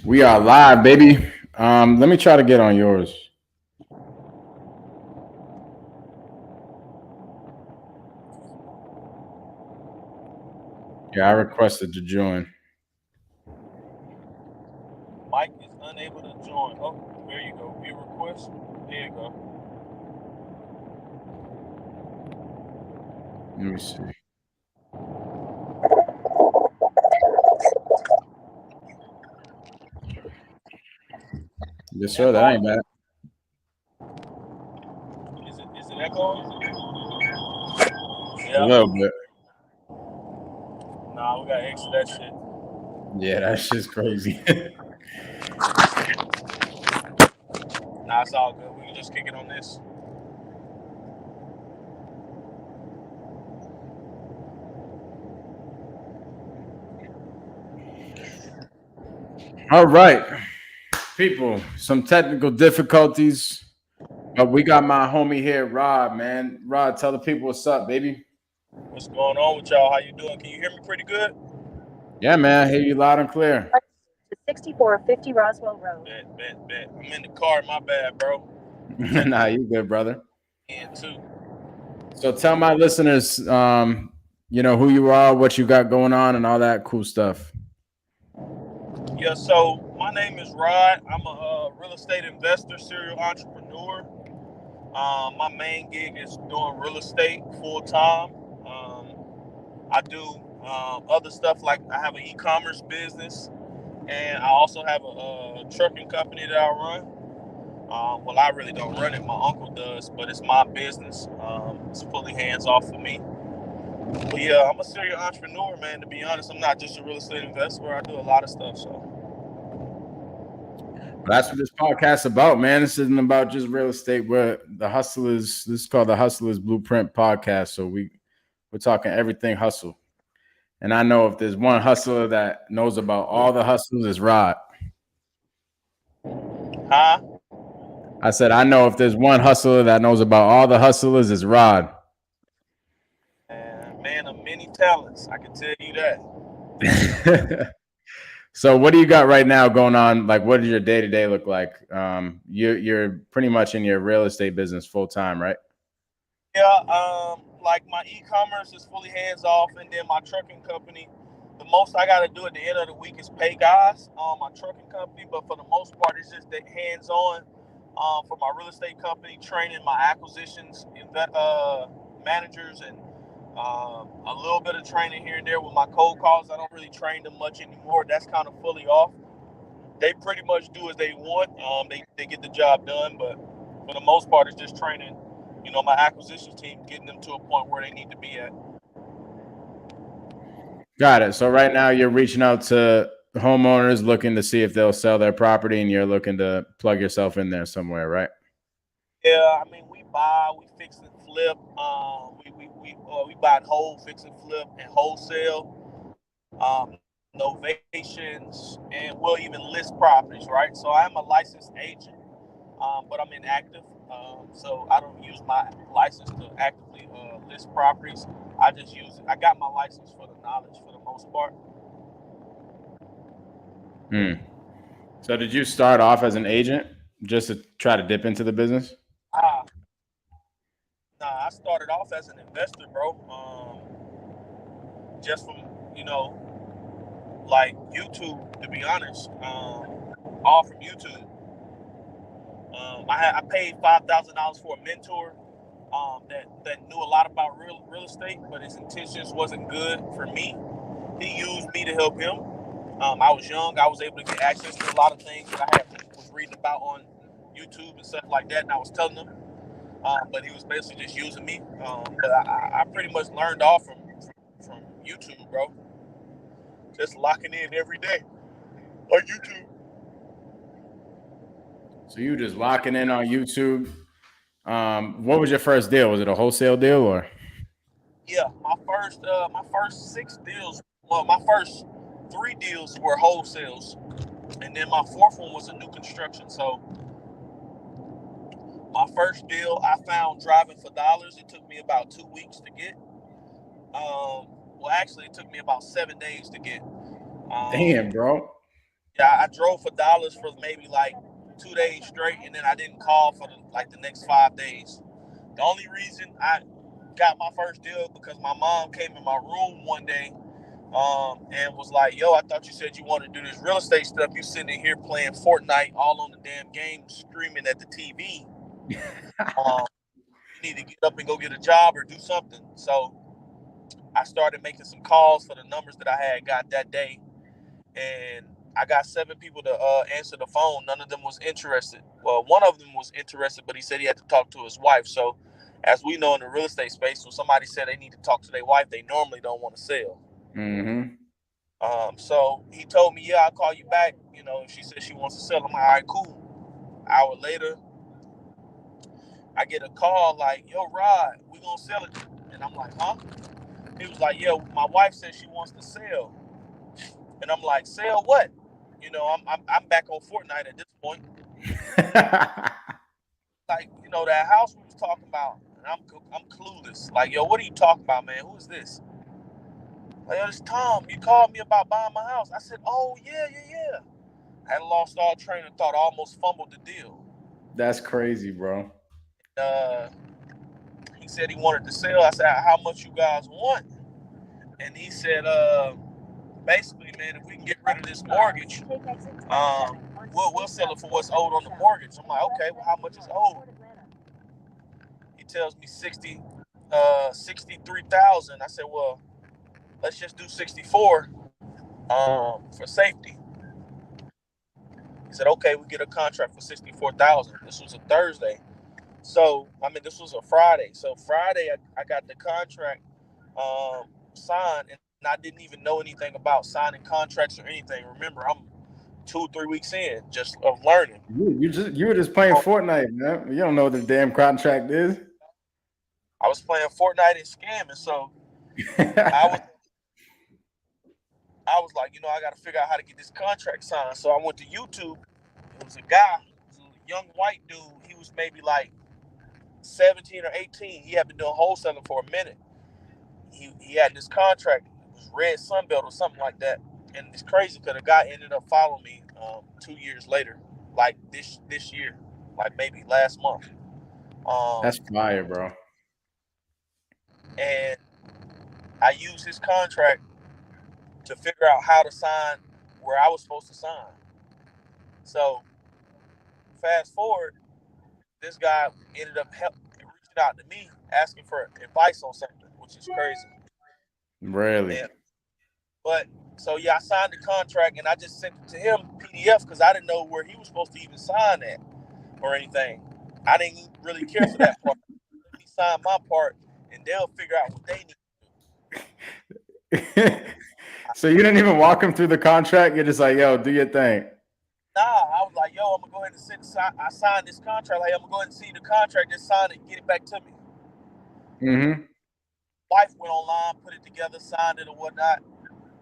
We are live, baby. Let me try to get on yours. Yeah, I requested to join. Mike is unable to join. Oh, there you go. View request. There you go. Let me see. Yes, sir. That ain't Echoing? bad. Is it echoing? A Yeah. little bit. Nah, we gotta exit that shit. Yeah, that's just crazy. Nah, it's all good. We can just kick it on this. All right, people. Some technical difficulties, but we got my homie here, Rod. Man, Rod, tell the people what's up, baby. What's going on with y'all? How you doing? Can you hear me pretty good? Yeah, man. I hear you loud and clear. To 6450 Roswell Road. Bet. I'm in the car. My bad, bro. Nah, you good, brother. And two. So tell my listeners, who you are, what you got going on, and all that cool stuff. Yeah. So my name is Rod. I'm a real estate investor, serial entrepreneur. My main gig is doing real estate full time. I do other stuff like I have an e-commerce business, and I also have a trucking company that I run. Well, I really don't run it; my uncle does, but it's my business. It's fully hands off for me. But yeah, I'm a serial entrepreneur, man. To be honest, I'm not just a real estate investor. I do a lot of stuff. So That's what this podcast is about, man. This isn't about just real estate. We're the hustlers. This is called the Hustlers Blueprint Podcast. So we're talking everything hustle. And I know if there's one hustler that knows about all the hustles, is Rod. huh? I said I know if there's one hustler that knows about all the hustlers, is Rod. And man of many talents, I can tell you that. So what do you got right now going on? Like, what does your day to day look like? You're pretty much in your real estate business full time, right? Yeah, like my e-commerce is fully hands off, and then my trucking company. The most I got to do at the end of the week is pay guys on my trucking company, but for the most part, it's just that hands on for my real estate company, training my acquisitions, managers, and a little bit of training here and there with my cold calls. I don't really train them much anymore. That's kind of fully off. They pretty much do as they want. They get the job done, but for the most part, it's just training. My acquisitions team, getting them to a point where they need to be at. Got it. So right now you're reaching out to homeowners looking to see if they'll sell their property, and you're looking to plug yourself in there somewhere, right? Yeah, I mean, we buy, we fix and flip. We buy and hold, fix and flip, and wholesale. Novations, and we'll even list properties, right? So I'm a licensed agent, but I'm inactive. So I don't use my license to actively list properties. I just use it. I got my license for the knowledge for the most part. Hmm. So did you start off as an agent just to try to dip into the business? Ah, nah, I started off as an investor, bro. Just from you know, like YouTube, to be honest. All from YouTube. I paid $5,000 for a mentor that knew a lot about real estate, but his intentions wasn't good for me. He used me to help him. I was young. I was able to get access to a lot of things that was reading about on YouTube and stuff like that, and I was telling him. But he was basically just using me. But I pretty much learned all from YouTube, bro. Just locking in every day on YouTube. So you just locking in on YouTube. What was your first deal? Was it a wholesale deal or? Yeah, my first 6 deals. Well, my first 3 deals were wholesales, and then my fourth one was a new construction. So my first deal I found driving for dollars. It took me about 2 weeks to get. Well, actually, it took me about 7 days to get. Damn, bro. Yeah, I drove for dollars for maybe like 2 days straight, and then I didn't call for the next 5 days. The only reason I got my first deal because my mom came in my room one day and was like, yo, I thought you said you wanted to do this real estate stuff. You sitting in here playing Fortnite all on the damn game, screaming at the TV. You need to get up and go get a job or do something. So I started making some calls for the numbers that I had got that day. And I got 7 people to answer the phone. None of them was interested. Well, one of them was interested, but he said he had to talk to his wife. So as we know in the real estate space, when somebody said they need to talk to their wife, they normally don't want to sell. Mm-hmm. So he told me, yeah, I'll call you back. You know, if she says she wants to sell. I'm like, all right, cool. Hour later, I get a call like, yo, Rod, we gonna sell it. And I'm like, huh? He was like, yeah, my wife says she wants to sell. And I'm like, sell what? You know, I'm back on Fortnite at this point. Like, you know, that house we was talking about, and I'm clueless. Like, yo, what are you talking about, man? Who is this? Like, yo, it's Tom. You called me about buying my house. I said, oh, yeah. I had lost all train of thought. I almost fumbled the deal. That's crazy, bro. He said he wanted to sell. I said, how much you guys want? And he said, basically, man, if we can get rid of this mortgage, we'll sell it for what's owed on the mortgage. I'm like, okay, well, how much is owed? He tells me 63,000. I said, well, let's just do 64 for safety. He said, okay, we get a contract for 64,000. This was a Thursday. So, I mean, this was a Friday. So Friday, I got the contract signed, and I didn't even know anything about signing contracts or anything. Remember, I'm 2-3 weeks in just of learning. You were just playing Fortnite, man. You don't know what the damn contract is. I was playing Fortnite and scamming, so I was like, you know, I got to figure out how to get this contract signed. So I went to YouTube. It was a guy, a young white dude. He was maybe like 17 or 18. He had been doing wholesaling for a minute. He had this contract. It was Red Sunbelt or something like that. And it's crazy because the guy ended up following me 2 years later, like this year, like maybe last month. That's fire, bro. And I used his contract to figure out how to sign where I was supposed to sign. So fast forward, this guy ended up reaching out to me asking for advice on something, which is crazy. Really? But so yeah, I signed the contract and I just sent it to him PDF because I didn't know where he was supposed to even sign at or anything. I didn't really care for that part. Let me sign my part and they'll figure out what they need. So you didn't even walk him through the contract? You're just like, yo, do your thing. Nah, I was like, yo, I'm gonna go ahead and I signed this contract. Like, I'm gonna go ahead and see the contract, just sign it, get it back to me. Mm-hmm. Wife went online, put it together, signed it or whatnot.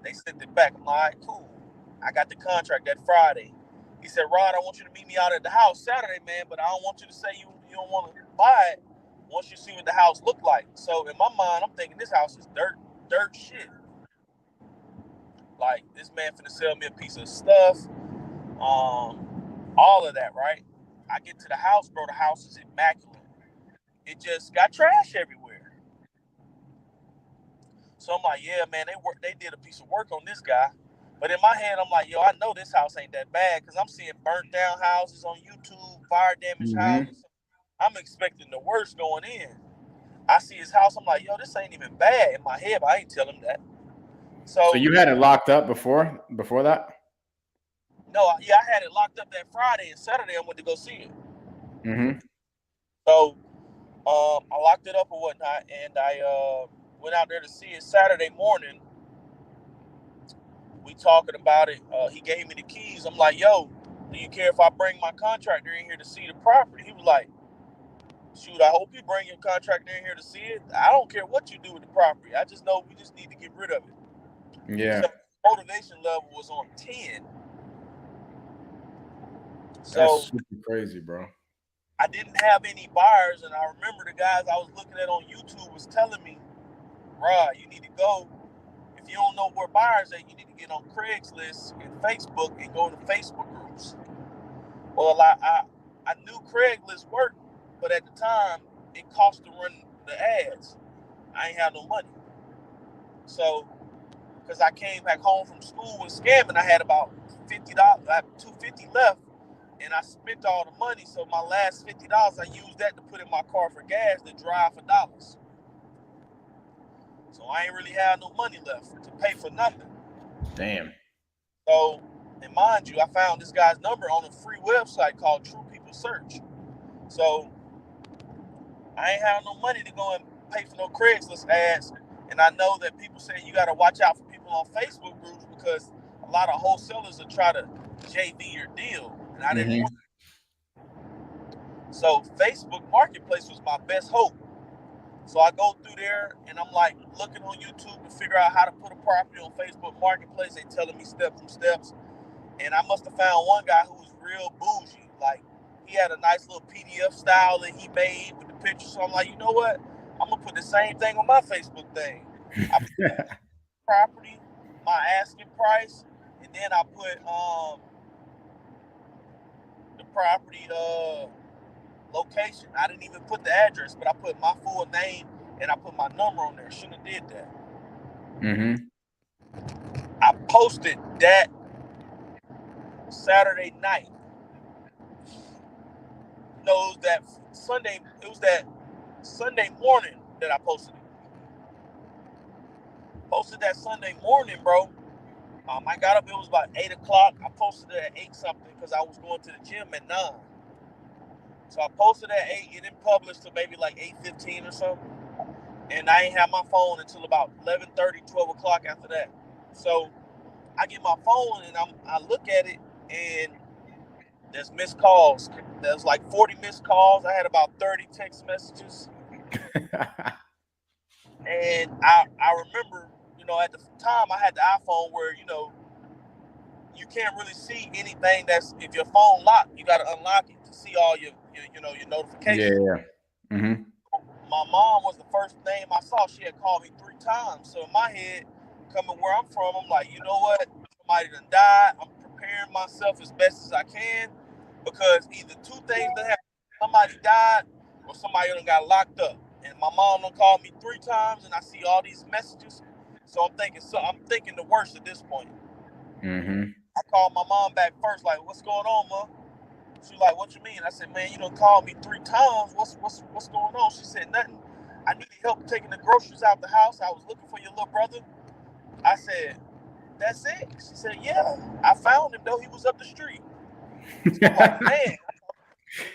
They sent it back. I'm like, all right, cool. I got the contract that Friday. He said, Rod, I want you to meet me out at the house Saturday, man, but I don't want you to say you don't want to buy it once you see what the house looked like. So in my mind, I'm thinking this house is dirt shit. Like, this man finna sell me a piece of stuff. All of that, right? I get to the house, bro. The house is immaculate. It just got trash everywhere. So I'm like, yeah, man, they did a piece of work on this guy. But in my head, I'm like, yo, I know this house ain't that bad because I'm seeing burnt down houses on YouTube, fire damaged houses. I'm expecting the worst going in. I see his house. I'm like, yo, this ain't even bad in my head, but I ain't tell him that. So you had it locked up before that? No, yeah, I had it locked up that Friday, and Saturday I went to go see it. Mm-hmm. So I locked it up or whatnot, and I went out there to see it Saturday morning. We talking about it. He gave me the keys. I'm like, yo, do you care if I bring my contractor in here to see the property? He was like, shoot, I hope you bring your contractor in here to see it. I don't care what you do with the property. I just know we just need to get rid of it. Yeah. So motivation level was on 10. So that's super crazy, bro. I didn't have any buyers, and I remember the guys I was looking at on YouTube was telling me, Rod, you need to go. If you don't know where buyers at, you need to get on Craigslist and Facebook and go to Facebook groups. Well, I knew Craigslist worked, but at the time, it cost to run the ads. I ain't have no money. So, because I came back home from school with scamming, I had about $50, I had $250 left, and I spent all the money. So my last $50, I used that to put in my car for gas to drive for dollars. So I ain't really have no money left to pay for nothing. Damn. So, and mind you, I found this guy's number on a free website called True People Search. So I ain't have no money to go and pay for no Craigslist ads. And I know that people say you got to watch out for people on Facebook groups because a lot of wholesalers will try to JV your deal. And I didn't want it. So Facebook Marketplace was my best hope. So I go through there and I'm like looking on YouTube to figure out how to put a property on Facebook Marketplace. They telling me step from steps. And I must have found one guy who was real bougie. Like he had a nice little PDF style that he made with the picture. So I'm like, you know what? I'm gonna put the same thing on my Facebook thing. I put property, my asking price, and then I put the property location. I didn't even put the address, but I put my full name and I put my number on there. Shouldn't have did that. I posted that Saturday night. No, it was that Sunday morning that I posted it. Posted that Sunday morning, bro. I got up, it was about 8 o'clock. I posted it at 8 something because I was going to the gym at 9. So I posted at 8. It didn't publish till maybe like 8:15 or something. And I ain't have my phone until about 11:30, 12 o'clock after that. So I get my phone and I look at it and there's missed calls. There's like 40 missed calls. I had about 30 text messages. And I remember, at the time I had the iPhone where, you can't really see anything if your phone locked, you got to unlock it to see all your notifications. Yeah. Mm-hmm. My mom was the first name I saw. She had called me 3 times. So in my head, coming where I'm from, I'm like, you know what? Somebody done died. I'm preparing myself as best as I can because either two things that happen. Somebody died or somebody done got locked up. And my mom done called me 3 times and I see all these messages. So I'm thinking the worst at this point. Mm-hmm. I called my mom back first, like, what's going on, Mom? She like, what you mean? I said, man, you done called me 3 times. What's going on? She said, nothing. I needed help taking the groceries out the house. I was looking for your little brother. I said, that's it? She said, yeah. I found him, though. He was up the street. So I'm like, man.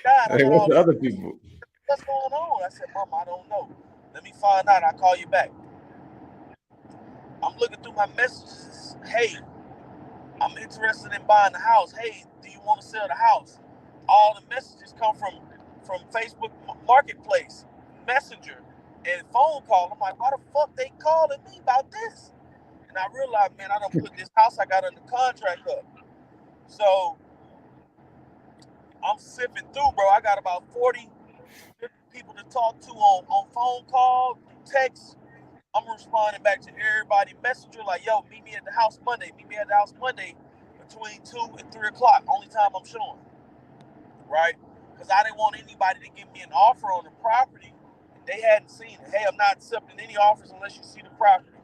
God, hey, what's the other people? What's going on? I said, Mom, I don't know. Let me find out. I'll call you back. I'm looking through my messages. Hey, I'm interested in buying the house. Hey, do you want to sell the house? All the messages come from Facebook Marketplace, Messenger, and phone call. I'm like, why the fuck they calling me about this? And I realized, man, I done put this house I got under contract up. So I'm sifting through, bro. I got about 40 people to talk to on phone call, text. I'm responding back to everybody messenger like, yo, meet me at the house Monday. Meet me at the house Monday between 2 and 3 o'clock. Only time I'm showing. Right? Because I didn't want anybody to give me an offer on the property. They hadn't seen it. Hey, I'm not accepting any offers unless you see the property.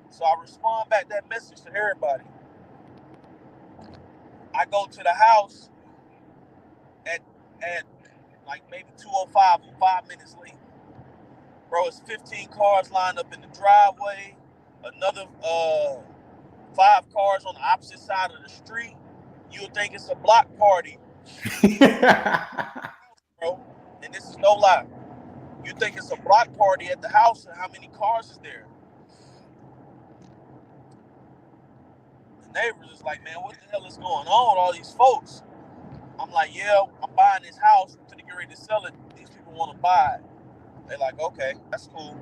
So I respond back that message to everybody. I go to the house at like maybe 2:05, 5 minutes late. Bro, it's 15 cars lined up in the driveway. Another 5 cars on the opposite side of the street. You would think it's a block party. Bro, and this is no lie. You think it's a block party at the house and how many cars is there? The neighbors is like, man, what the hell is going on with all these folks? I'm like, yeah, I'm buying this house to get ready to sell it. These people want to buy it. They're like, okay, that's cool.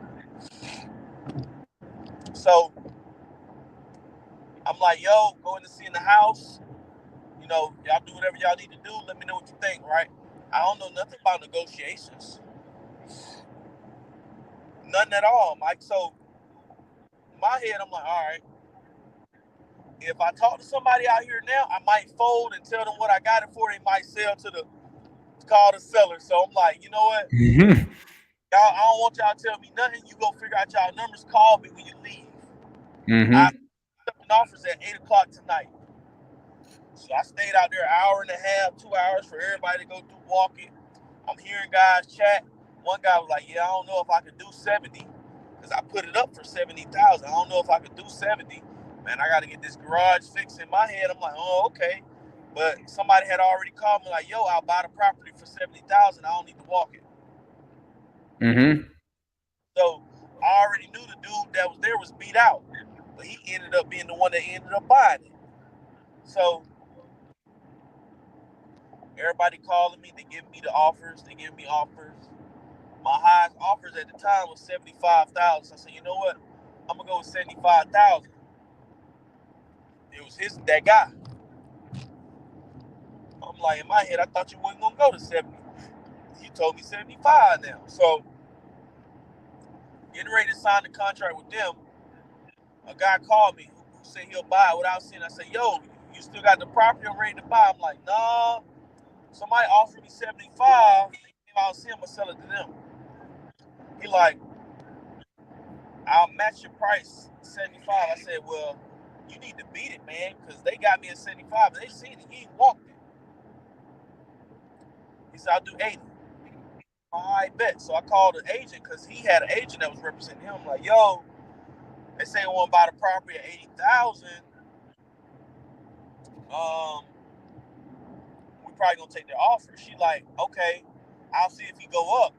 So I'm like, yo, go in to see in the house. Y'all do whatever y'all need to do. Let me know what you think, right? I don't know nothing about negotiations. Nothing at all, Mike. So my head, I'm like, all right. If I talk to somebody out here now, I might fold and tell them what I got it for. They might call the seller. So I'm like, you know what? Mm-hmm. Y'all, I don't want y'all to tell me nothing. You go figure out y'all numbers. Call me when you leave. Mm-hmm. I accepted offers at 8 o'clock tonight. So I stayed out there an hour and a half, 2 hours for everybody to go through walking. I'm hearing guys chat. One guy was like, yeah, I don't know if I could do 70 because I put it up for 70,000. I don't know if I could do 70. Man, I got to get this garage fixed. In my head, I'm like, oh, okay. But somebody had already called me like, yo, I'll buy the property for 70,000. I don't need to walk it. Mm-hmm. So I already knew the dude that was there was beat out, but he ended up being the one that ended up buying it. So everybody calling me, they give me the offers, they give me offers. My highest offers at the time was 75,000. So I said, you know what? I'm gonna go with 75,000. It was that guy. I'm like, in my head, I thought you wasn't gonna go to 70. You told me 75 now. So getting ready to sign the contract with them, a guy called me who said he'll buy it without seeing. I said, yo, you still got the property I'm ready to buy? I'm like, nah. Somebody offered me 75. If I don't see him, I'm gonna sell it to them. He like, I'll match your price, 75. I said, well, you need to beat it, man, because they got me at 75. They seen it. He ain't walked it. He said, I'll do 80. I bet. So I called the agent because he had an agent that was representing him. I'm like, yo, they say they want to buy the property at 80,000. We probably gonna take their offer. She like, okay, I'll see if he go up.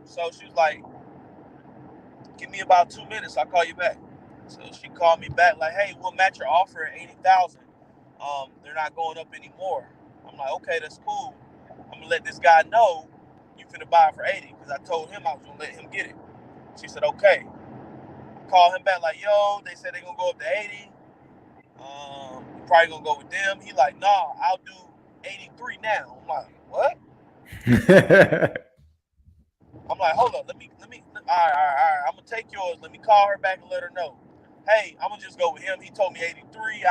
So she was like, give me about 2 minutes. I'll call you back. So she called me back like, hey, we'll match your offer at 80,000. They're not going up anymore. I'm like, okay, that's cool. I'm gonna let this guy know you finna buy it for 80 because I told him I was gonna let him get it. She said, okay. Call him back like, yo, they said they're gonna go up to 80. You probably gonna go with them. He like, nah, I'll do 83 now. I'm like, what? I'm like, hold up, let me, all right, I'm gonna take yours. Let me call her back and let her know. Hey, I'm gonna just go with him. He told me 83.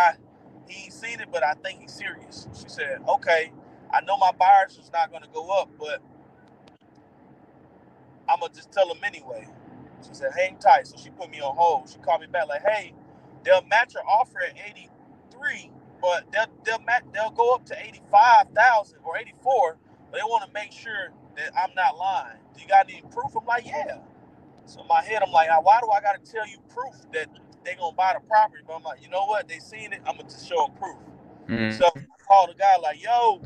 He ain't seen it, but I think he's serious. She said, okay, I know my buyers is not gonna go up, but I'm gonna just tell them anyway. She said, hang tight. So she put me on hold. She called me back like, hey, they'll match your offer at 83, but they'll go up to 85,000 or 84. But they want to make sure that I'm not lying. Do you got any proof? I'm like, yeah. So in my head, I'm like, why do I got to tell you proof that they gonna buy the property? But I'm like, you know what? They seen it. I'm gonna just show them proof. Mm-hmm. So I called the guy like, yo,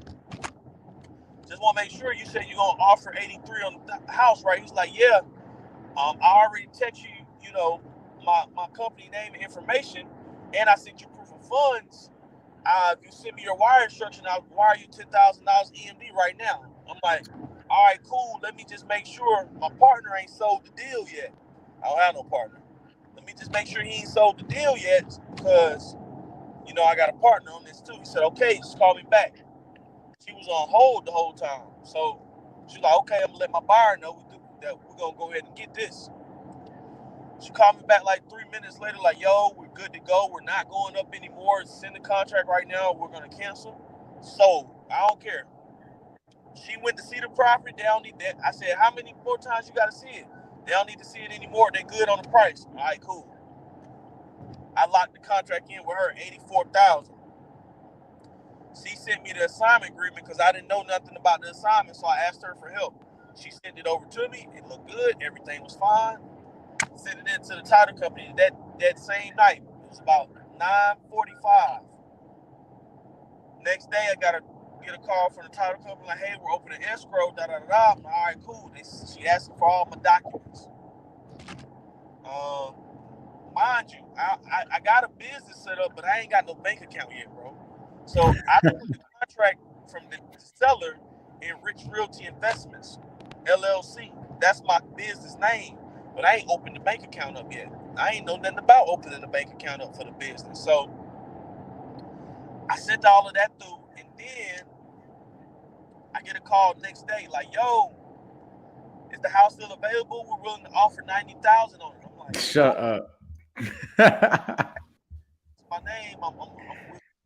just want to make sure you said you're gonna offer 83 on the house, right? He's like, yeah. I already text you, you know, my company name and information, and I sent you proof of funds. If you send me your wire instruction, I'll wire you $10,000 EMD right now. I'm like, all right, cool. Let me just make sure my partner ain't sold the deal yet. I don't have no partner. Let me just make sure he ain't sold the deal yet, because, you know, I got a partner on this too. He said, okay, just call me back. She was on hold the whole time. So she's like, okay, I'm gonna let my buyer know that we're gonna go ahead and get this. She called me back like 3 minutes later, like, yo, we're good to go. We're not going up anymore. Send the contract right now. We're gonna cancel. So I don't care. She went to see the property. They don't need that. I said, how many more times you gotta see it? They don't need to see it anymore. They're good on the price. All right, cool. I locked the contract in with her, 84,000. She sent me the assignment agreement because I didn't know nothing about the assignment, so I asked her for help. She sent it over to me. It looked good. Everything was fine. Sent it into the title company that same night. It was about 9:45. Next day, I got to get a call from the title company like, hey, we're opening escrow, da-da-da-da. I'm like, all right, cool. She asked for all my documents. Mind you, I got a business set up, but I ain't got no bank account yet, bro. So I took the contract from the seller in Rich Realty Investments, LLC. That's my business name, but I ain't opened the bank account up yet. I ain't know nothing about opening the bank account up for the business. So I sent all of that through, and then I get a call next day like, yo, is the house still available? We're willing to offer $90,000 on it. I'm like, Shut up. my name. We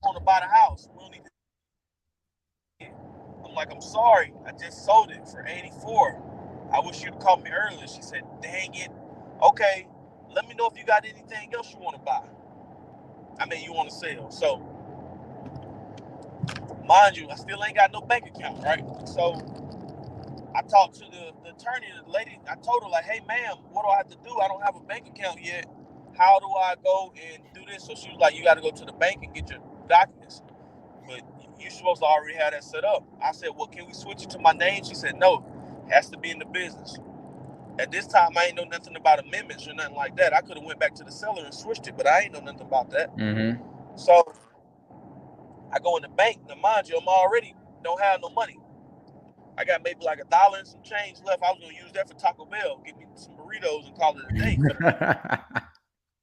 want to buy the house. We don't need to. I'm like, I'm sorry. I just sold it for 84. I wish you'd call me earlier. She said, dang it. Okay, let me know if you got anything else you want to buy. I mean, you want to sell. So, mind you, I still ain't got no bank account, right? So, I talked to the attorney, the lady. I told her, like, hey, ma'am, what do I have to do? I don't have a bank account yet. How do I go and do this? So she was like, you got to go to the bank and get your documents. But you're supposed to already have that set up. I said, well, can we switch it to my name? She said, no, it has to be in the business. At this time, I ain't know nothing about amendments or nothing like that. I could have went back to the seller and switched it, but I ain't know nothing about that. Mm-hmm. So I go in the bank. Now, mind you, I'm already don't have no money. I got maybe like $1 and some change left. I was gonna use that for Taco Bell, get me some burritos and call it a day.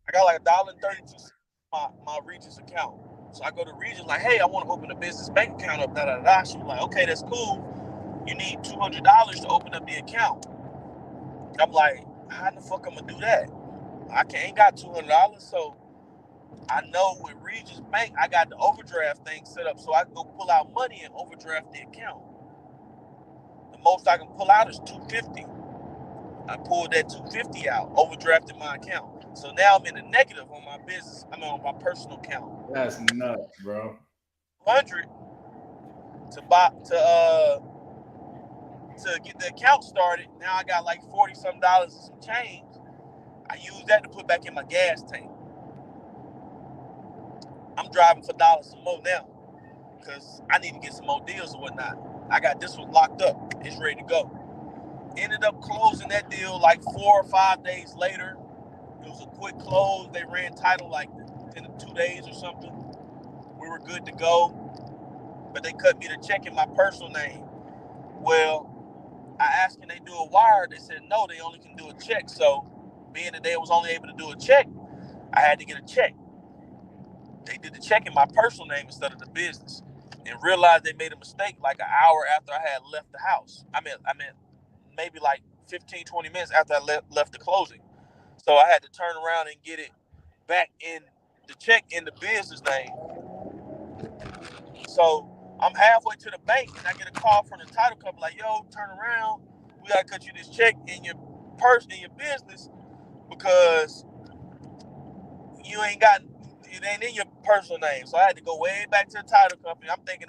I got like $1.32 my Regions account. So I go to Regions like, hey, I want to open a business bank account up. Da da da. She was like, okay, that's cool. You need $200 to open up the account. I'm like, how the fuck I'm gonna do that? I ain't got $200, so I know with Regions Bank, I got the overdraft thing set up, so I can go pull out money and overdraft the account. The most I can pull out is $250. I pulled that $250 out, overdrafted my account. So now I'm in the negative on my business. I mean, on my personal account. That's nuts, bro. 100 to get the account started. Now I got like $40-some and some change. I use that to put back in my gas tank. I'm driving for dollars some more now because I need to get some more deals or whatnot. I got this one locked up. It's ready to go. Ended up closing that deal like 4 or 5 days later. It was a quick close. They ran title like in 2 days or something. We were good to go. But they cut me the check in my personal name. Well, I asked, can they do a wire? They said, no, they only can do a check. So being that they was only able to do a check, I had to get a check. They did the check in my personal name instead of the business and realized they made a mistake like an hour after I had left the house. I mean, maybe like 15, 20 minutes after I left the closing. So I had to turn around and get it back in the check in the business name. So I'm halfway to the bank and I get a call from the title company like, yo, turn around. We got to cut you this check in your purse, in your business because you ain't got, it ain't in your personal name. So I had to go way back to the title company. I'm thinking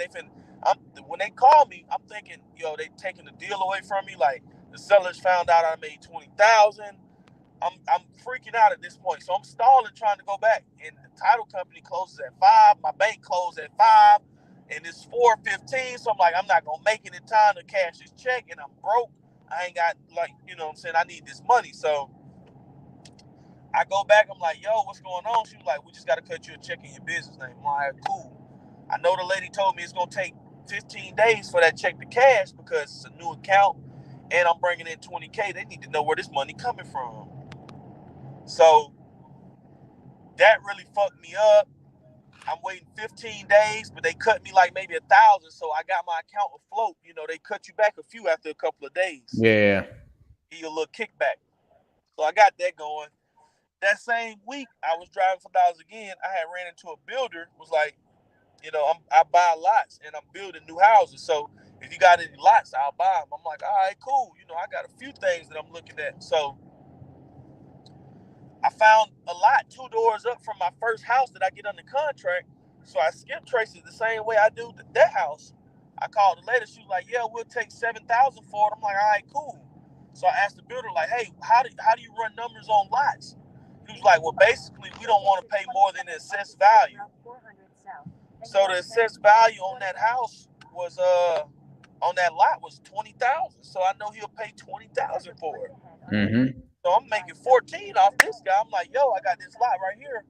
when they call me, I'm thinking, yo, they taking the deal away from me. Like the sellers found out I made $20,000. I'm freaking out at this point. So I'm stalling trying to go back. And the title company closes at 5. My bank closed at 5. And it's 4:15. So I'm like, I'm not going to make it in time to cash this check. And I'm broke. I ain't got, like, you know what I'm saying? I need this money. So I go back. I'm like, yo, what's going on? She was like, we just got to cut you a check in your business name. I'm like, cool. I know the lady told me it's going to take 15 days for that check to cash because it's a new account. And I'm bringing in $20K. They need to know where this money coming from. So that really fucked me up. I'm waiting 15 days, but they cut me like maybe 1,000. So I got my account afloat. You know, they cut you back a few after a couple of days. Yeah. Give you a little kickback. So I got that going. That same week, I was driving for dollars again. I had ran into a builder. Was like, you know, I buy lots and I'm building new houses. So if you got any lots, I'll buy them. I'm like, all right, cool. You know, I got a few things that I'm looking at. So I found a lot 2 doors up from my first house that I get under contract. So I skip traces the same way I do that house. I called the lady. She was like, yeah, we'll take $7,000 for it. I'm like, all right, cool. So I asked the builder, like, hey, how do you run numbers on lots? He was like, well, basically, we don't want to pay more than the assessed value. So the assessed value on that house was on that lot was $20,000. So I know he'll pay $20,000 for it. Mm-hmm. So I'm making 14 off this guy. I'm like, yo, I got this lot right here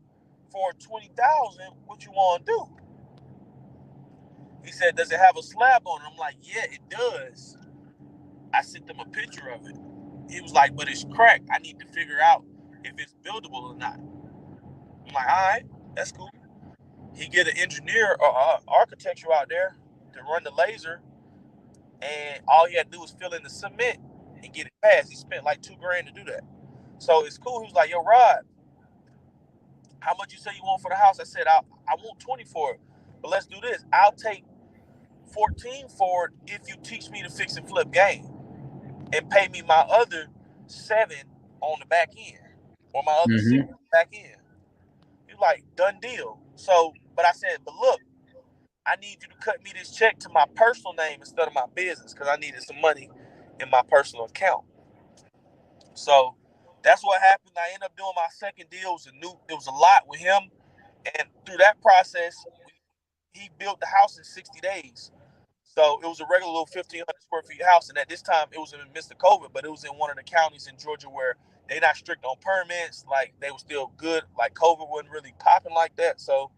for $20,000. What you want to do? He said, does it have a slab on it? I'm like, yeah, it does. I sent him a picture of it. He was like, but it's cracked. I need to figure out if it's buildable or not. I'm like, all right, that's cool. He get an engineer or architecture out there to run the laser, and all he had to do was fill in the cement and get it passed. He spent like $2,000 to do that. So it's cool. He was like, yo, Rod, how much you say you want for the house? I said, I want 20 for it. But let's do this. I'll take 14 for it if you teach me the fix and flip game and pay me my other 7 on the back end or my other 6 on the back end. You're like, done deal. So, but I said, but look, I need you to cut me this check to my personal name instead of my business because I needed some money in my personal account. So that's what happened. I ended up doing my second deal. It was a lot with him. And through that process, he built the house in 60 days. So it was a regular little 1,500 square feet house. And at this time, it was in the midst of COVID, but it was in one of the counties in Georgia where they're not strict on permits. Like, they were still good. Like, COVID wasn't really popping like that. So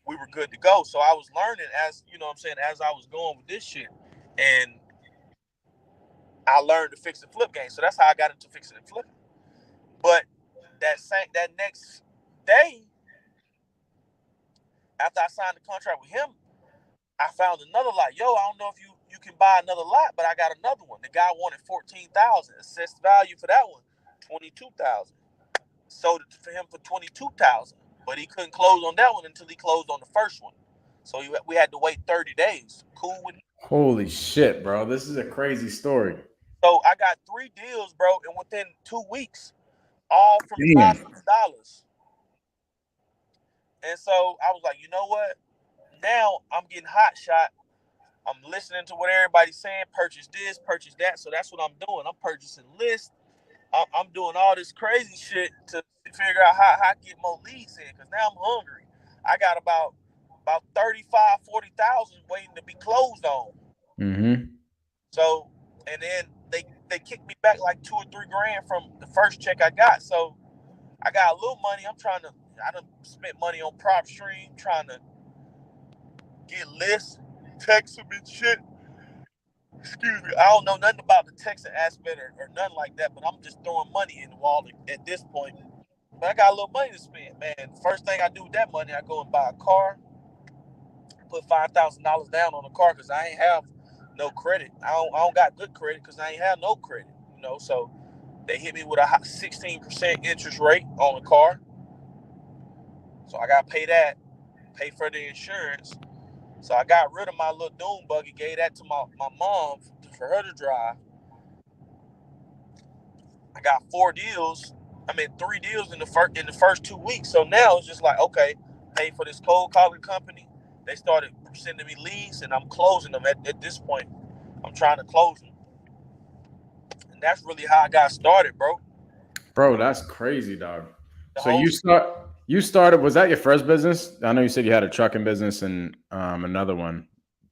we were good to go. So I was learning as I was going with this shit. And I learned to fix and flip game. So that's how I got into fixing and flipping. But that next day, after I signed the contract with him, I found another lot. Yo, I don't know if you can buy another lot, but I got another one. The guy wanted $14,000. Assessed value for that one, $22,000. Sold it for him for $22,000, but he couldn't close on that one until he closed on the first one. So we had to wait 30 days. Cool with me? Holy shit, bro! This is a crazy story. So I got 3 deals, bro, and within 2 weeks, all from thousands of dollars. And so I was like, you know what? Now I'm getting hot shot. I'm listening to what everybody's saying. Purchase this, purchase that. So that's what I'm doing. I'm purchasing lists. I'm doing all this crazy shit to figure out how I get more leads in. Because now I'm hungry. I got about 40,000 waiting to be closed on. So, and then they kicked me back like $2 or $3 grand from the first check I got. So I got a little money. I done spent money on PropStream trying to get lists, text them and shit. Excuse me. I don't know nothing about the texting aspect or nothing like that, but I'm just throwing money in the wall at this point. But I got a little money to spend, man. First thing I do with that money, I go and buy a car, put $5,000 down on the car because I ain't have no credit. I don't got good credit because I ain't have no credit, you know. So they hit me with a 16% interest rate on the car. So I got to pay that, pay for the insurance. So I got rid of my little dune buggy, gave that to my mom for her to drive. I got 3 deals in the first 2 weeks. So now it's just like, okay, pay for this cold calling company. They started sending me leads, and I'm closing them at this point. I'm trying to close them. And that's really how I got started, bro. Bro, that's crazy, dog. So you started, was that your first business? I know you said you had a trucking business and another one.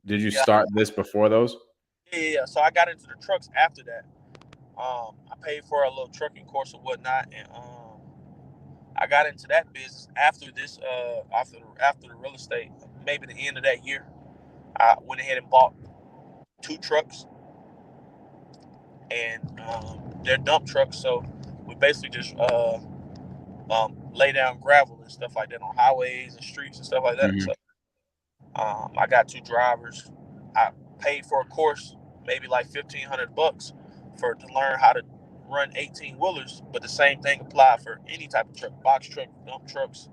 Did you start this before those? Yeah. So I got into the trucks after that. I paid for a little trucking course and whatnot, and I got into that business after this. After the real estate, maybe the end of that year, I went ahead and bought 2 trucks, and they're dump trucks. So we basically just lay down gravel and stuff like that on highways and streets and stuff like that. So I got 2 drivers. I paid for a course, maybe like $1,500 to learn how to run 18-wheelers, but the same thing applied for any type of truck, box truck, dump trucks,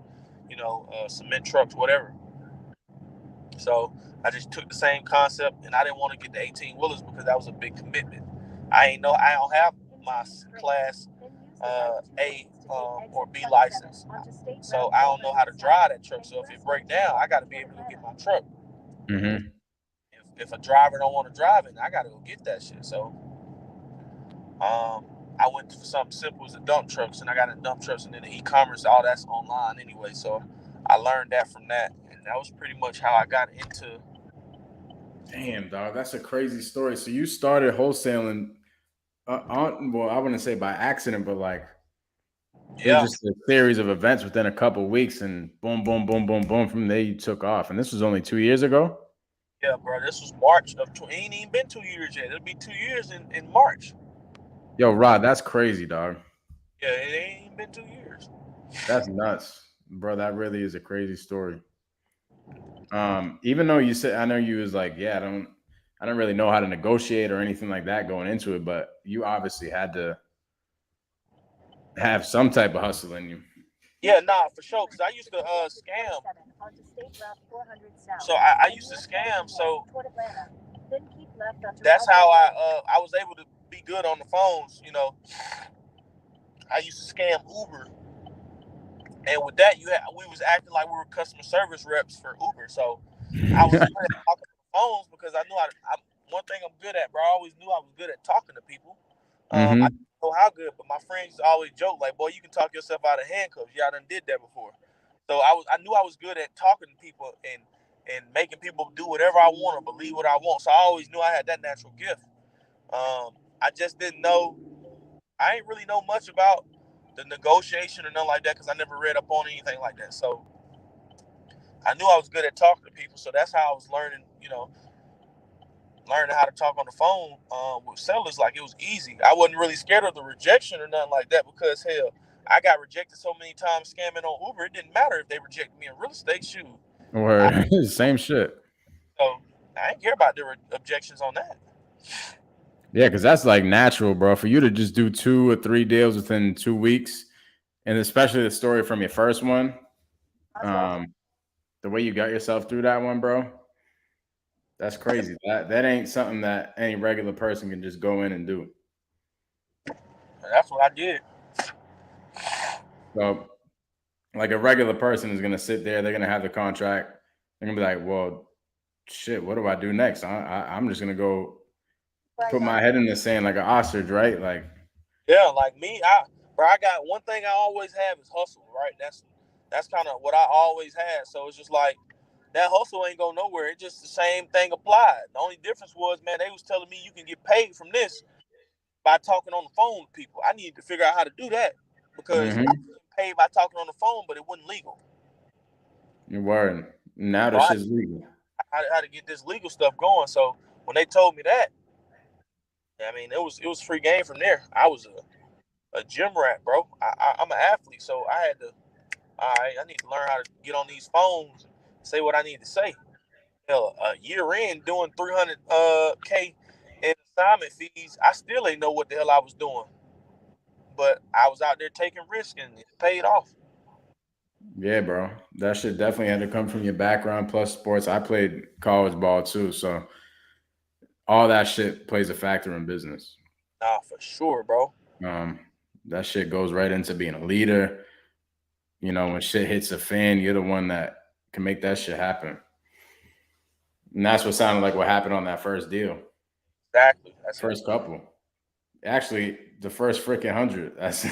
cement trucks, whatever. So I just took the same concept, and I didn't want to get the 18-wheelers because that was a big commitment. I don't have my class A or B license, so I don't know how to drive that truck. So if it breaks down, I got to be able to get my truck. If a driver don't want to drive it, I got to go get that shit. So I went for something simple as the dump trucks, and I got in dump trucks, and then the e-commerce, all that's online anyway. So I learned that from that, and that was pretty much how I got into. Damn, dog, that's a crazy story. So you started wholesaling, well, I wouldn't say by accident, but like, it was just a series of events within a couple of weeks, and boom, boom, boom, boom, boom. From there, you took off, and this was only 2 years ago. Yeah, bro, this was March of. It ain't even been 2 years yet. It'll be 2 years in March. Yo, Rod, that's crazy, dog. Yeah, it ain't even been 2 years. That's nuts, bro. That really is a crazy story. Even though you said, I know you was like, yeah, I don't really know how to negotiate or anything like that going into it, but you obviously had to have some type of hustle in you. Yeah, nah, for sure. Cause I used to scam. Onto State Route 400 south. So I used to scam. So Toward Atlanta. Then keep left onto that's Route how I was able to be good on the phones. You know, I used to scam Uber, and with that, we was acting like we were customer service reps for Uber. So I was good at talking on the phones because I knew one thing I'm good at, bro. I always knew I was good at talking to people. I Mm-hmm. didn't know how good, but my friends always joke like, "Boy, you can talk yourself out of handcuffs." Yeah, I done did that before. So I knew I was good at talking to people and making people do whatever I want or believe what I want. So I always knew I had that natural gift. I just didn't know. I ain't really know much about the negotiation or nothing like that because I never read up on anything like that. So I knew I was good at talking to people. So that's how I was learning. Learning how to talk on the phone with sellers. Like, it was easy. I wasn't really scared of the rejection or nothing like that because hell, I got rejected so many times scamming on Uber. It didn't matter if they rejected me in real estate. Shoot, Or same shit. so I didn't care about the objections on that. Yeah, because that's like natural, bro. For you to just do 2 or 3 deals within 2 weeks, and especially the story from your first one, the way you got yourself through that one, bro, that's crazy. That ain't something that any regular person can just go in and do. And that's what I did. So, like, a regular person is gonna sit there, they're gonna have the contract, they're gonna be like, well, shit, what do I do next? I'm just gonna go put my head in the sand like an ostrich, right? Like, Yeah, like me, I got one thing I always have is hustle, right? That's kind of what I always had. So it's just like that hustle ain't going nowhere. It's just the same thing applied. The only difference was, man, they was telling me you can get paid from this by talking on the phone with people. I needed to figure out how to do that because I was getting paid by talking on the phone, but it wasn't legal. you're worrying. Now the So shit's legal. I had to get this legal stuff going. So when they told me that, I mean, it was free game from there. I was a gym rat, bro. I'm an athlete, so I had to. All right, I need to learn how to get on these phones, say what I need to say. Hell, a year in doing 300K in assignment fees, I still ain't know what the hell I was doing. But I was out there taking risks and it paid off. Yeah, bro. That shit definitely had to come from your background plus sports. I played college ball too, so all that shit plays a factor in business. Nah, for sure, bro. That shit goes right into being a leader. You know, when shit hits the fan, you're the one that can make that shit happen. And that's what sounded like what happened on that first deal. Exactly. That's First couple. Actually, the first freaking 100. That's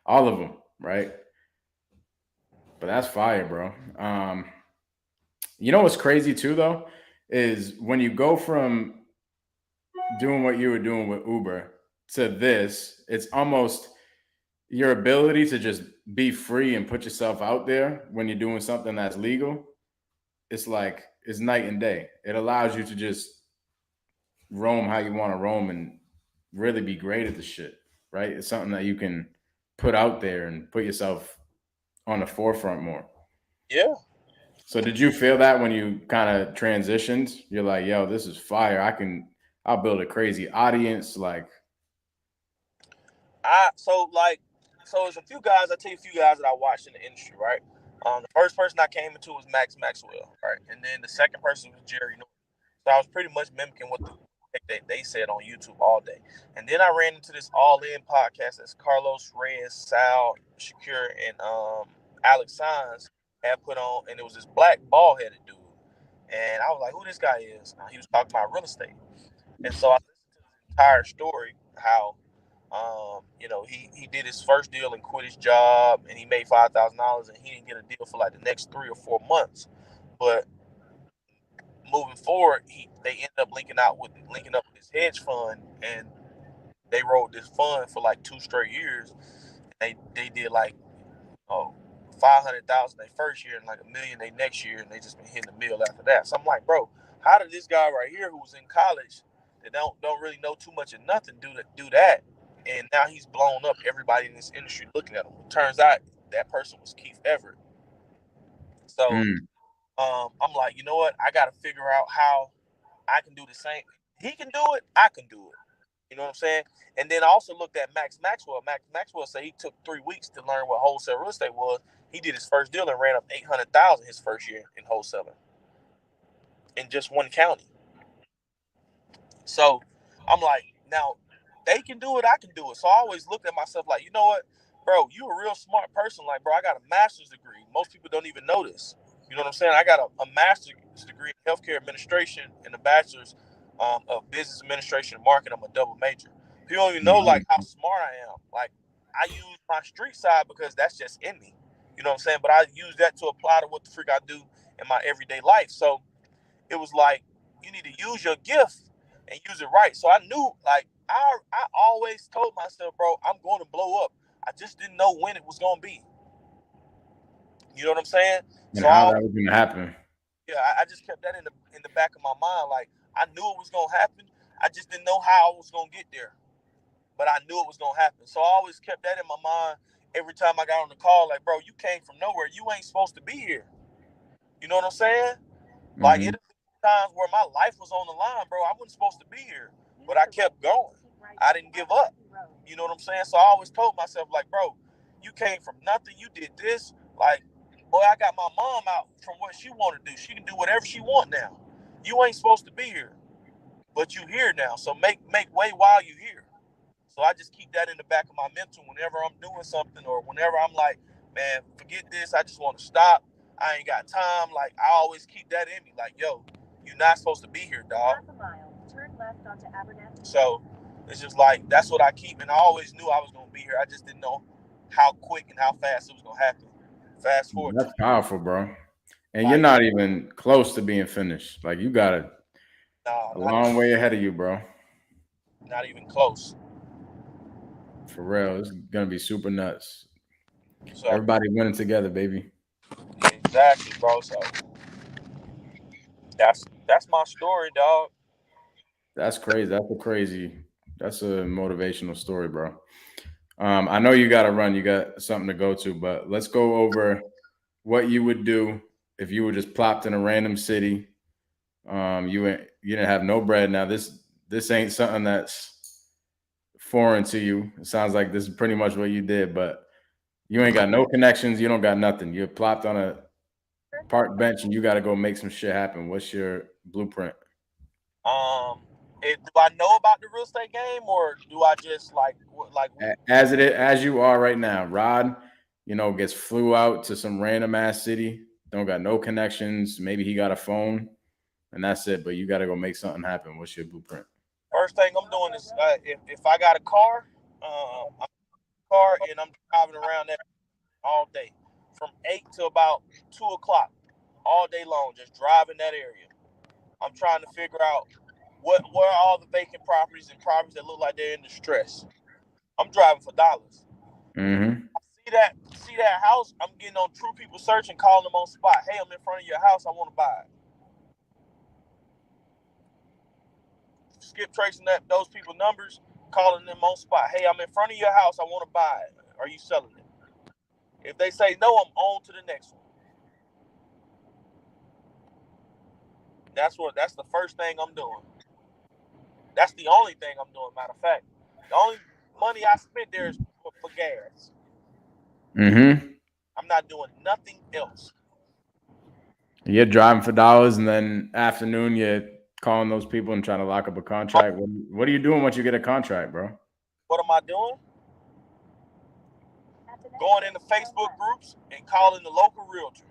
all of them, right? But that's fire, bro. You know what's crazy too, though, is when you go from doing what you were doing with Uber to this, it's almost your ability to just be free and put yourself out there when you're doing something that's legal. It's like it's night and day. It allows you to just roam how you want to roam and really be great at the shit, right? It's something that you can put out there and put yourself on the forefront more. Yeah. So did you feel that when you kind of transitioned? You're like, yo, this is fire. I'll build a crazy audience. Like, So there's a few guys. I tell you a few guys that I watched in the industry, right? The first person I came into was Max Maxwell, right, and then the second person was Jerry Norton. So I was pretty much mimicking what they said on YouTube all day. And then I ran into this All In podcast that's Carlos Reyes, Sal Shakir, and Alex Saenz had put on, and it was this black bald headed dude. And I was like, who this guy is? He was talking about real estate. And so I listened to his entire story, how he did his first deal and quit his job, and he made $5,000, and he didn't get a deal for like the next 3 or 4 months. But moving forward, they ended up linking up with this hedge fund, and they rode this fund for like 2 straight years. They did like 500,000 their first year and like $1 million their next year, and they just been hitting the mill after that. So I'm like, bro, how did this guy right here who was in college that don't really know too much of nothing do that? And now he's blown up. Everybody in this industry looking at him. Turns out that person was Keith Everett. So I'm like, you know what? I got to figure out how I can do the same. He can do it. I can do it. You know what I'm saying? And then I also looked at Max Maxwell. Max Maxwell said he took 3 weeks to learn what wholesale real estate was. He did his first deal and ran up $800,000 his first year in wholesaling in just one county. So I'm like, now they can do it, I can do it. So I always looked at myself like, you know what, bro, you a real smart person. Like, bro, I got a master's degree. Most people don't even know this. You know what I'm saying? I got a master's degree in healthcare administration and a bachelor's of business administration and marketing. I'm a double major. People don't even know like how smart I am. Like, I use my street side because that's just in me. You know what I'm saying? But I use that to apply to what the freak I do in my everyday life. So it was like, you need to use your gift and use it right. So I knew, like, I always told myself, bro, I'm going to blow up. I just didn't know when it was going to be. You know what I'm saying? And so how that was going to happen. Yeah, I just kept that in the back of my mind. Like, I knew it was going to happen. I just didn't know how I was going to get there. But I knew it was going to happen. So I always kept that in my mind every time I got on the call. Like, bro, you came from nowhere. You ain't supposed to be here. You know what I'm saying? Like, it times where my life was on the line, bro. I wasn't supposed to be here, but I kept going. I didn't give up. You know what I'm saying? So I always told myself, like, bro, you came from nothing. You did this. Like, boy, I got my mom out from what she wanted to do. She can do whatever she want now. You ain't supposed to be here, but you here now. So make way while you here. So I just keep that in the back of my mental whenever I'm doing something or whenever I'm like, man, forget this. I just want to stop. I ain't got time. Like, I always keep that in me. Like, yo, you're not supposed to be here, dog. Half a mile, turn left onto Abernathy. So it's just like, that's what I keep. And I always knew I was going to be here. I just didn't know how quick and how fast it was going to happen. Fast forward. That's powerful, bro. And like, you're not even close to being finished. Like, you got a long way ahead of you, bro. Not even close. For real. It's going to be super nuts. So, everybody winning together, baby. Exactly, bro. So that's my story, dog. That's crazy. That's a motivational story, bro. I know you got to run. You got something to go to, but let's go over what you would do if you were just plopped in a random city. You didn't have no bread. Now this ain't something that's foreign to you. It sounds like this is pretty much what you did, but you ain't got no connections. You don't got nothing. You're plopped on a park bench and you got to go make some shit happen. What's your blueprint? Do I know about the real estate game, or do I just like as you are right now? Rod, gets flew out to some random ass city. Don't got no connections. Maybe he got a phone, and that's it. But you got to go make something happen. What's your blueprint? First thing I'm doing is if I got a car, and I'm driving around that all day, from 8 to about 2 o'clock, all day long, just driving that area. I'm trying to figure out where are all the vacant properties and properties that look like they're in distress. I'm driving for dollars. Mm-hmm. See that house? I'm getting on True People Search and calling them on spot. Hey, I'm in front of your house. I want to buy it. Skip tracing those people numbers, calling them on spot. Hey, I'm in front of your house. I want to buy it. Are you selling it? If they say no, I'm on to the next one. That's the first thing I'm doing. That's the only thing I'm doing. Matter of fact, the only money I spent there is for gas. Mm-hmm. I'm not doing nothing else. You're driving for dollars, and then afternoon you're calling those people and trying to lock up a contract. What are you doing once you get a contract, bro? What am I doing? Going into Facebook groups and calling the local realtor.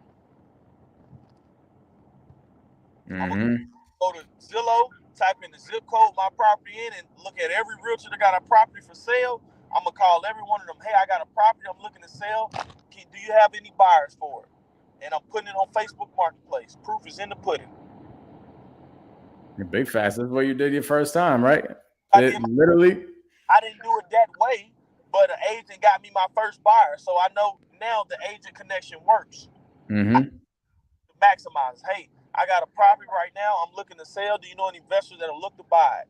Mm-hmm. I'm gonna go to Zillow, type in the zip code my property in, and look at every realtor that got a property for sale. I'm gonna call every one of them. Hey, I got a property I'm looking to sell. Do you have any buyers for it? And I'm putting it on Facebook Marketplace. Proof is in the pudding. You're big fast. That's what you did your first time, right? Literally. I didn't do it that way, but an agent got me my first buyer, so I know now the agent connection works. Mm-hmm. To maximize. Hey, I got a property right now. I'm looking to sell. Do you know any investors that'll look to buy it?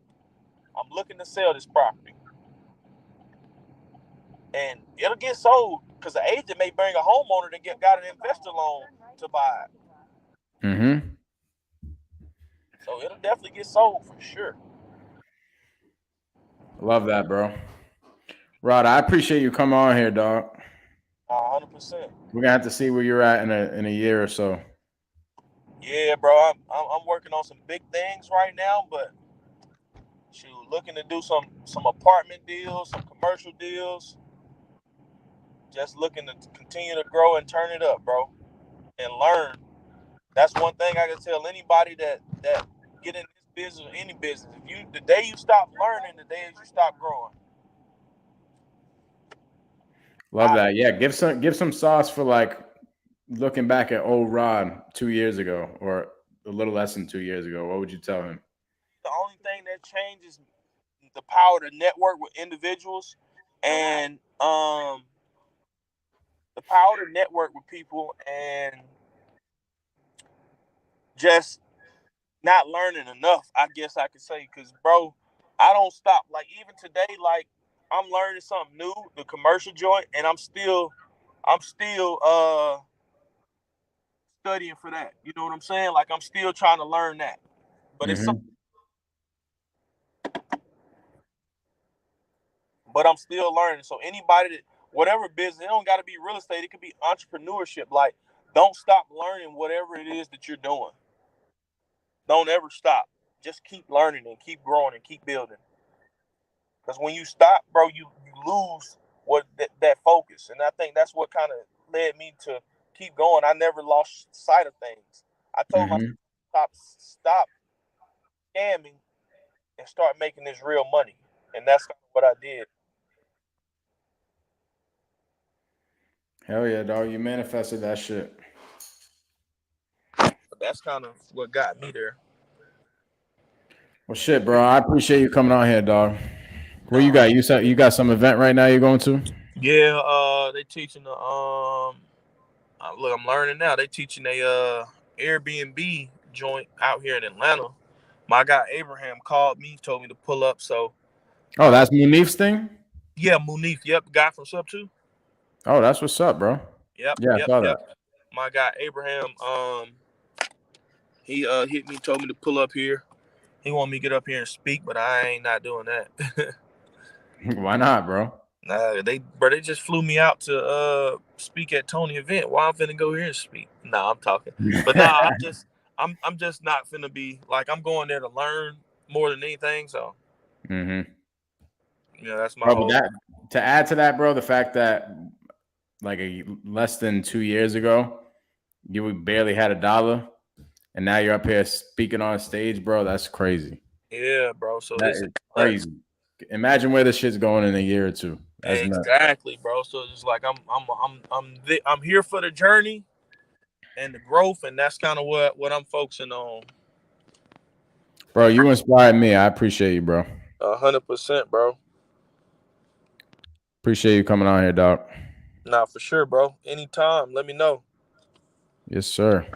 I'm looking to sell this property. And it'll get sold because the agent may bring a homeowner that got an investor loan to buy it. Mm-hmm. So it'll definitely get sold for sure. Love that, bro. Rod, I appreciate you coming on here, dog. 100%. We're gonna have to see where you're at in a year or so. Yeah, bro. I'm working on some big things right now, but shoot, looking to do some apartment deals, some commercial deals. Just looking to continue to grow and turn it up, bro, and learn. That's one thing I can tell anybody that get in this business or any business. If you the day you stop learning, the day you stop growing. Love that. Yeah, give some sauce for like looking back at old Rod 2 years ago, or a little less than 2 years ago. What would you tell him? The only thing that changes the power to network with individuals and the power to network with people and just not learning enough, I guess I could say. Because, bro, I don't stop. Like, even today, like, I'm learning something new, the commercial joint, and I'm still studying for that. You know what I'm saying? Like, I'm still trying to learn that. But it's something, but I'm still learning. So anybody that whatever business, it don't got to be real estate. It could be entrepreneurship. Like, don't stop learning whatever it is that you're doing. Don't ever stop. Just keep learning and keep growing and keep building. Because when you stop, bro, you lose what that focus. And I think that's what kind of led me to keep going. I never lost sight of things. I told myself stop scamming and start making this real money. And that's kind of what I did. Hell yeah, dog. You manifested that shit. That's kind of what got me there. Well, shit, bro. I appreciate you coming on here, dog. What you got? You got some event right now you're going to? Yeah, they teaching the look, I'm learning now. They teaching a Airbnb joint out here in Atlanta. My guy Abraham called me, told me to pull up. So, oh, that's Munif's thing. Yeah, Munif. Yep, guy from Sub 2. Oh, that's what's up, bro. Yep. Yeah, I saw that. My guy Abraham, he hit me, told me to pull up here. He wanted me to get up here and speak, but I ain't not doing that. Why not, bro? They just flew me out to speak at Tony event. Why I'm finna go here and speak? Nah, I'm talking. But nah, I'm just not finna be like, I'm going there to learn more than anything. So yeah, that's my whole. To add to that, bro, the fact that like less than 2 years ago, you barely had $1, and now you're up here speaking on stage, bro. That's crazy. Yeah, bro. So that is crazy. Imagine where this shit's going in a year or two. That's exactly, nuts. Bro. So it's like I'm here for the journey and the growth, and that's kind of what I'm focusing on. Bro, you inspired me. I appreciate you, bro. 100%, bro. Appreciate you coming on here, dog. Nah, for sure, bro. Anytime, let me know. Yes, sir.